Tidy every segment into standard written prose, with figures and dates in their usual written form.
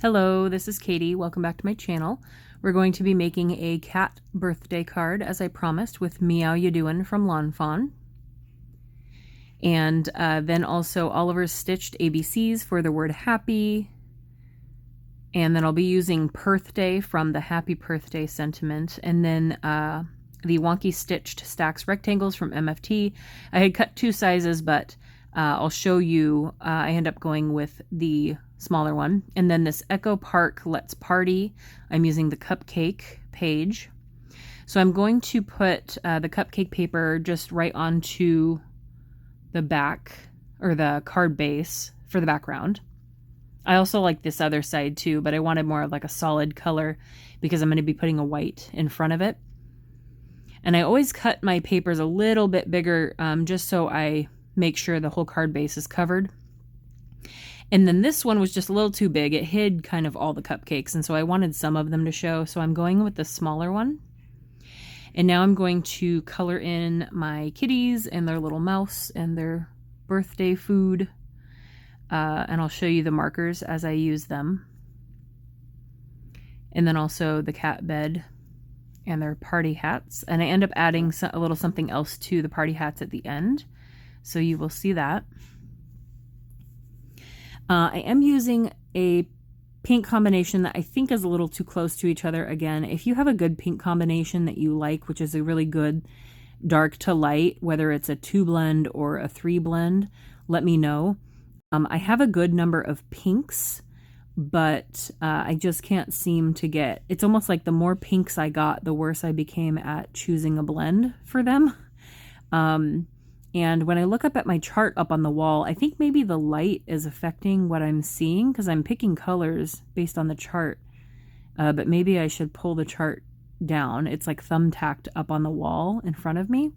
Hello, this is Katie. Welcome back to my channel. We're going to be making a cat birthday card, as I promised, with Meow You Doin' from Fawn. And then also Oliver's stitched ABCs for the word happy. And then I'll be using Purrthday from the Happy Purrthday sentiment. And then the Wonky stitched Stax rectangles from MFT. I had cut two sizes, but I'll show you. I end up going with the smaller one. And then this Echo Park Let's Party, I'm using the cupcake page. So I'm going to put the cupcake paper just right onto the back, or the card base for the background. I also like this other side too, but I wanted more of like a solid color because I'm going to be putting a white in front of it. And I always cut my papers a little bit bigger just so I make sure the whole card base is covered. And then this one was just a little too big. It hid kind of all the cupcakes, and so I wanted some of them to show, so I'm going with the smaller one. And now I'm going to color in my kitties and their little mouse and their birthday food. And I'll show you the markers as I use them. And then also the cat bed and their party hats. And I end up adding a little something else to the party hats at the end. So you will see that. I am using a pink combination that I think is a little too close to each other. Again, if you have a good pink combination that you like, which is a really good dark to light, whether it's a 2 blend or a 3 blend, let me know. I have a good number of pinks, but I just can't seem to get, it's almost like the more pinks I got, the worse I became at choosing a blend for them. And when I look up at my chart up on the wall, I think maybe the light is affecting what I'm seeing because I'm picking colors based on the chart. But maybe I should pull the chart down. It's like thumbtacked up on the wall in front of me.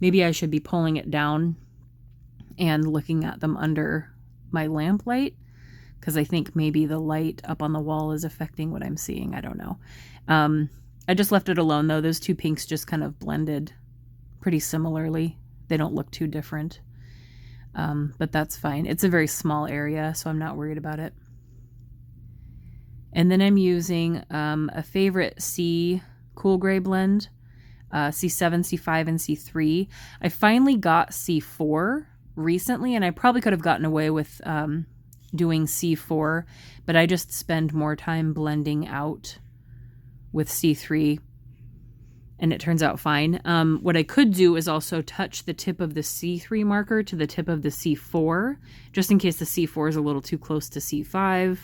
Maybe I should be pulling it down and looking at them under my lamp light because I think maybe the light up on the wall is affecting what I'm seeing. I don't know. I just left it alone though. Those two pinks just kind of blended pretty similarly. They don't look too different, but that's fine. It's a very small area, so I'm not worried about it. And then I'm using a favorite C cool gray blend, C7, C5, and C3. I finally got C4 recently, and I probably could have gotten away with doing C4, but I just spend more time blending out with C3. And it turns out fine. What I could do is also touch the tip of the C3 marker to the tip of the C4, just in case the C4 is a little too close to C5,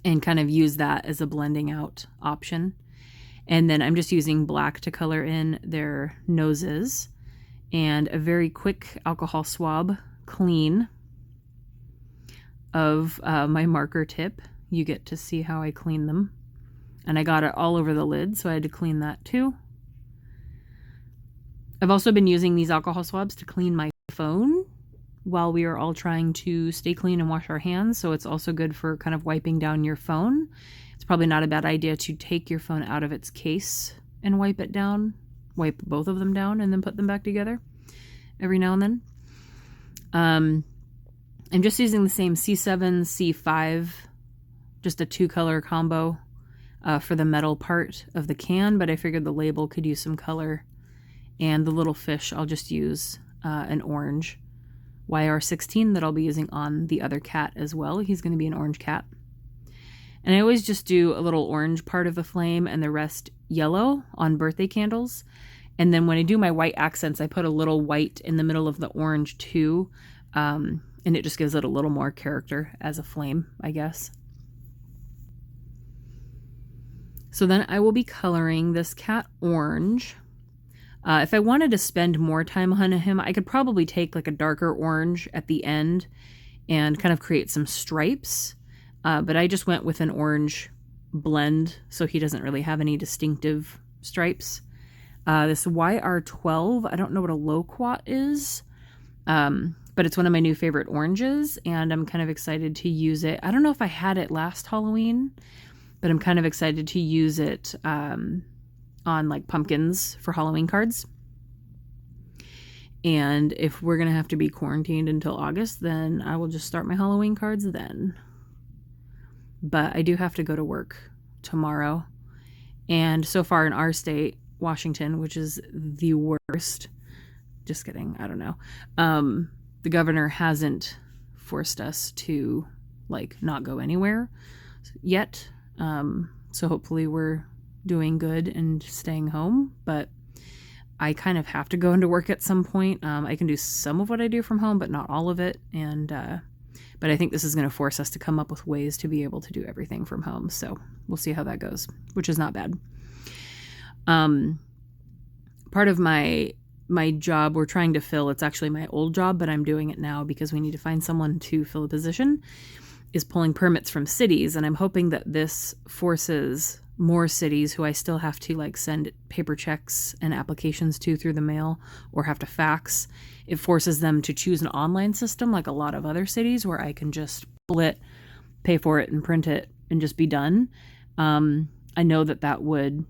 and kind of use that as a blending out option. And then I'm just using black to color in their noses, and a very quick alcohol swab clean of my marker tip. You get to see how I clean them. And I got it all over the lid, so I had to clean that too. I've also been using these alcohol swabs to clean my phone while we are all trying to stay clean and wash our hands. So it's also good for kind of wiping down your phone. It's probably not a bad idea to take your phone out of its case and wipe it down. Wipe both of them down and then put them back together every now and then. I'm just using the same C7, C5, just a 2-color combo for the metal part of the can, but I figured the label could use some color. And the little fish, I'll just use an orange YR16 that I'll be using on the other cat as well. He's going to be an orange cat. And I always just do a little orange part of the flame and the rest yellow on birthday candles. And then when I do my white accents, I put a little white in the middle of the orange too. And it just gives it a little more character as a flame, I guess. So then I will be coloring this cat orange. If I wanted to spend more time on him, I could probably take like a darker orange at the end and kind of create some stripes. But I just went with an orange blend, so he doesn't really have any distinctive stripes. This YR12, I don't know what a loquat is, but it's one of my new favorite oranges, and I'm kind of excited to use it. I don't know if I had it last Halloween, but I'm kind of excited to use it on like pumpkins for Halloween cards. And if we're gonna have to be quarantined until August, then I will just start my Halloween cards then. but I do have to go to work tomorrow. And so far in our state, Washington, which is the worst, just kidding, I don't know, the governor hasn't forced us to like not go anywhere yet. So hopefully we're doing good and staying home, but I kind of have to go into work at some point. I can do some of what I do from home, but not all of it. And, but I think this is going to force us to come up with ways to be able to do everything from home. So we'll see how that goes, which is not bad. Part of my job we're trying to fill, it's actually my old job, but I'm doing it now because we need to find someone to fill a position, is pulling permits from cities. And I'm hoping that this forces more cities who I still have to like send paper checks and applications to through the mail or have to fax. It forces them to choose an online system like a lot of other cities where I can just pull it, pay for it, and print it and just be done. I know that would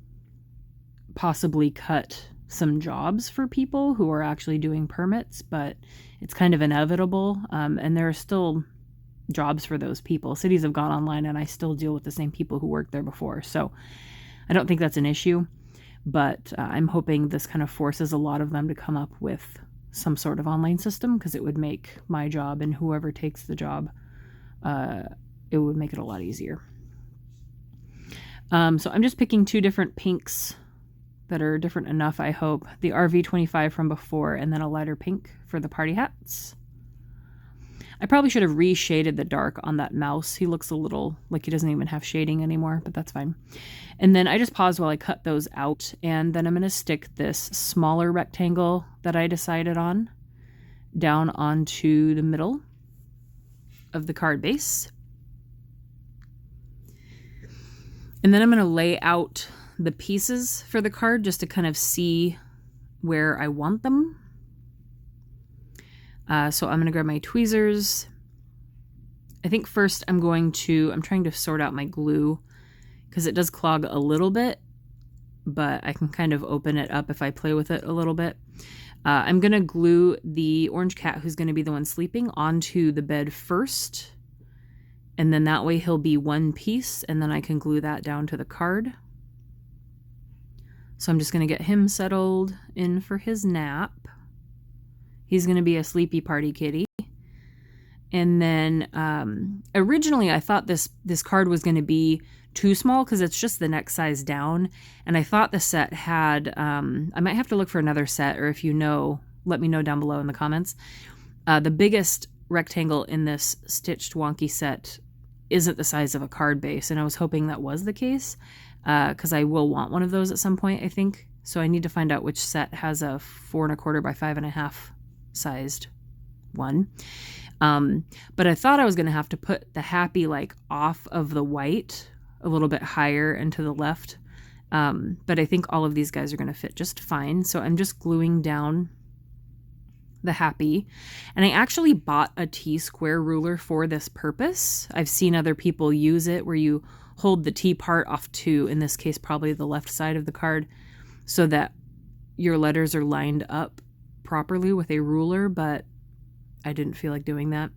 possibly cut some jobs for people who are actually doing permits, but it's kind of inevitable. And there are still jobs for those people. Cities have gone online and I still deal with the same people who worked there before. So I don't think that's an issue, but I'm hoping this kind of forces a lot of them to come up with some sort of online system because it would make my job and whoever takes the job, it would make it a lot easier. So I'm just picking 2 different pinks that are different enough, I hope. The RV25 from before and then a lighter pink for the party hats. I probably should have reshaded the dark on that mouse. He looks a little like he doesn't even have shading anymore, but that's fine. And then I just paused while I cut those out, and then I'm going to stick this smaller rectangle that I decided on down onto the middle of the card base. And then I'm going to lay out the pieces for the card just to kind of see where I want them. So I'm going to grab my tweezers. I think first I'm trying to sort out my glue because it does clog a little bit, but I can kind of open it up if I play with it a little bit. I'm going to glue the orange cat, who's going to be the one sleeping, onto the bed first. And then that way he'll be one piece, and then I can glue that down to the card. So I'm just going to get him settled in for his nap. He's going to be a sleepy party kitty. And then originally I thought this card was going to be too small because it's just the next size down. And I thought the set had, I might have to look for another set, or if you know, let me know down below in the comments. The biggest rectangle in this stitched Wonky set isn't the size of a card base. And I was hoping that was the case because I will want one of those at some point, I think. So I need to find out which set has a 4 1/4 by 5.5 sized one. But I thought I was going to have to put the happy like off of the white a little bit higher and to the left. But I think all of these guys are going to fit just fine. So I'm just gluing down the happy. And I actually bought a T-square ruler for this purpose. I've seen other people use it where you hold the T part off to, in this case, probably the left side of the card, so that your letters are lined up properly with a ruler, but I didn't feel like doing that.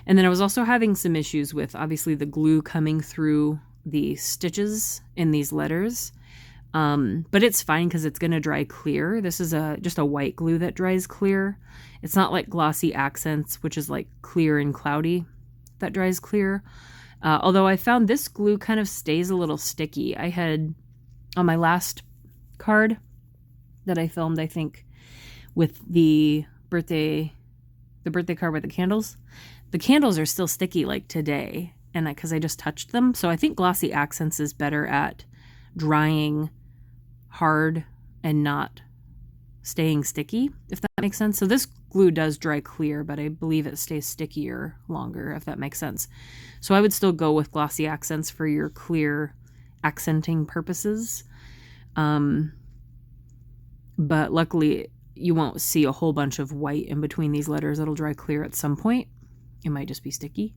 And then I was also having some issues with obviously the glue coming through the stitches in these letters. But it's fine because it's going to dry clear. This is just a white glue that dries clear. It's not like glossy accents, which is like clear and cloudy, that dries clear. Although I found this glue kind of stays a little sticky. I had on my last card that I filmed, I think, with the birthday card with the candles are still sticky like today, and because I just touched them. So I think glossy accents is better at drying hard and not staying sticky, if that makes sense. So this glue does dry clear, but I believe it stays stickier longer, if that makes sense. So I would still go with glossy accents for your clear accenting purposes. But luckily you won't see a whole bunch of white in between these letters. It'll dry clear at some point. It might just be sticky.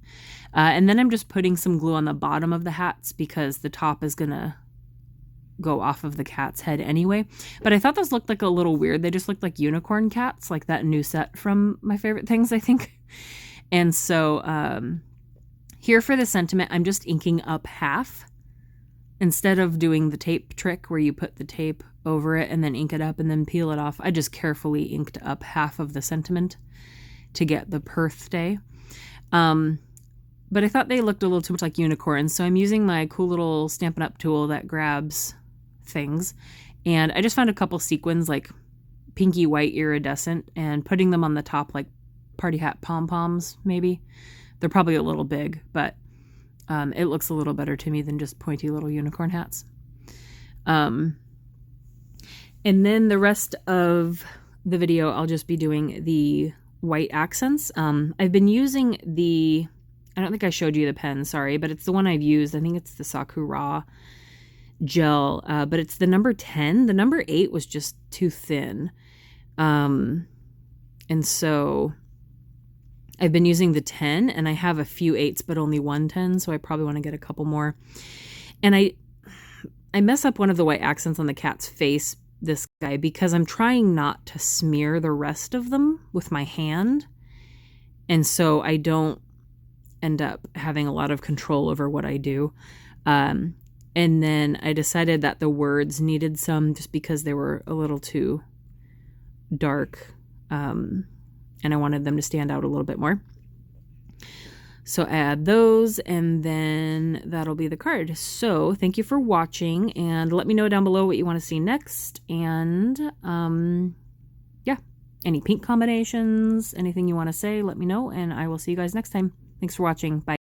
And then I'm just putting some glue on the bottom of the hats because the top is going to go off of the cat's head anyway. But I thought those looked like a little weird. They just looked like unicorn cats, like that new set from My Favorite Things, I think. And so Here for the sentiment, I'm just inking up half. Instead of doing the tape trick where you put the tape over it and then ink it up and then peel it off, I just carefully inked up half of the sentiment to get the Purrthday. But I thought they looked a little too much like unicorns, so I'm using my cool little Stampin' Up tool that grabs things. And I just found a couple sequins, like pinky white iridescent, and putting them on the top like party hat pom-poms, maybe. They're probably a little big, but it looks a little better to me than just pointy little unicorn hats. And then the rest of the video, I'll just be doing the white accents. I've been using the, I don't think I showed you the pen, sorry, but it's the one I've used. I think it's the Sakura gel, but it's the number 10. The number 8 was just too thin. And so I've been using the 10, and I have a few 8s, but only one 10, so I probably want to get a couple more. And I mess up one of the white accents on the cat's face, this guy, because I'm trying not to smear the rest of them with my hand. And so I don't end up having a lot of control over what I do. And then I decided that the words needed some just because they were a little too dark. And I wanted them to stand out a little bit more. So add those, and then that'll be the card. So thank you for watching, and let me know down below what you want to see next. And yeah, any pink combinations, anything you want to say, let me know, and I will see you guys next time. Thanks for watching. Bye.